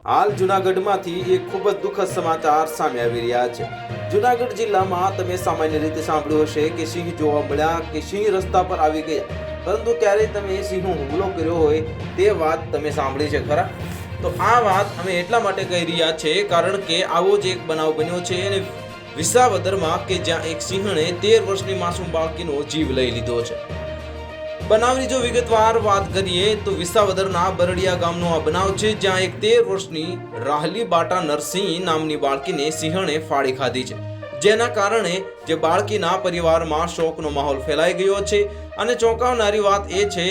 હાલ જૂનાગઢમાંથી એક ખૂબ જ દુઃખદ સમાચાર સામે આવી રહ્યા છે। જૂનાગઢ જિલ્લામાં તમે સામાન્ય રીતે સાંભળ્યું હશે કે સિંહ જોવા મળ્યા કે સિંહ રસ્તા પર આવી ગયા, પરંતુ ક્યારેય તમે સિંહનો હુમલો કર્યો હોય તે વાત તમે સાંભળી છે ખરા? તો આ વાત અમે એટલા માટે કહી રહ્યા છે કારણ કે આવો જ એક બનાવ બન્યો છે અને વિસાવદરમાં કે જ્યાં એક સિંહણે 13 વર્ષની માસૂમ બાળકીનો જીવ લઈ લીધો છે। બનાવની જો વિગતવાર વાત કરીએ તો વિસાવદરના બરડિયા ગામનો આ બનાવ છે, જ્યાં એક 13 વર્ષની રાહલી બાટા નરસિંહ નામની બાળકીને સિંહણે ફાડી ખાધી છે, જેના કારણે જે બાળકીના પરિવારમાં શોકનો માહોલ ફેલાઈ ગયો છે। અને ચોંકાવનારી વાત એ છે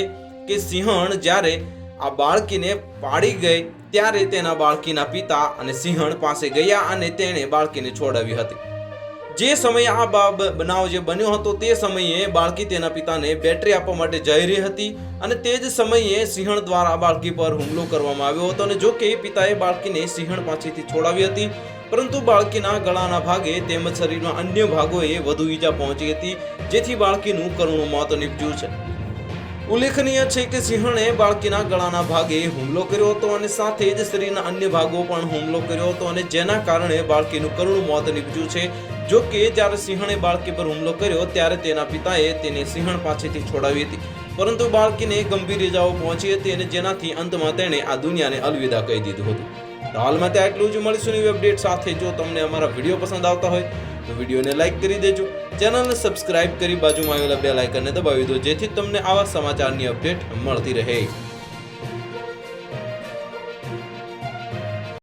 કે સિંહણ જ્યારે આ બાળકીને પાડી ગઈ ત્યારે તેના બાળકીના પિતા અને સિંહણ પાસે ગયા અને તેણે બાળકીને છોડાવી હતી। જે સમયે આ બનાવ જે બન્યો હતો તે સમયે બાળકી તેના પિતાને બેટરી આપવા માટે જઈ રહી હતી અને તે જ સમયે સિંહણ દ્વારા બાળકી પર હુમલો કરવામાં આવ્યો હતો। અને જો કે પિતાએ બાળકીને સિંહણ પાસેથી છોડાવી હતી, પરંતુ બાળકીના ગળાના ભાગે તેમજ શરીરના અન્ય ભાગોએ વધુ ઈજા પહોંચી હતી, જેથી બાળકીનું કરુણ મોત નીપજ્યું છે। ઉલ્લેખનીય છે કે સિંહણે બાળકીના ગળાના ભાગે હુમલો કર્યો હતો અને સાથે જ શરીરના અન્ય ભાગો પણ હુમલો કર્યો હતો અને જેના કારણે બાળકીનું કરુણ મોત નીપજ્યું છે। જો કે જ્યારે સિંહણે બાળકી પર હુમલો કર્યો ત્યારે તેના પિતાએ તેને સિંહણ પાસેથી છોડાવી હતી, પરંતુ બાળકીને ગંભીર ઇજાઓ પહોંચી હતી અને જેનાથી અંતમાં તેણે આ દુનિયાને અલવિદા કહી દીધું હતું। તો હાલમાં ત્યાં એટલું જ, મળીશું નવી અપડેટ સાથે। જો તમને અમારા વિડીયો પસંદ આવતા હોય તો વિડીયોને લાઈક કરી દેજો, ચેનલને સબસ્ક્રાઇબ કરી બાજુમાં આવેલા બેલ આઇકનને દબાવી દો, જેથી તમને આવા સમાચારની અપડેટ મળતી રહે।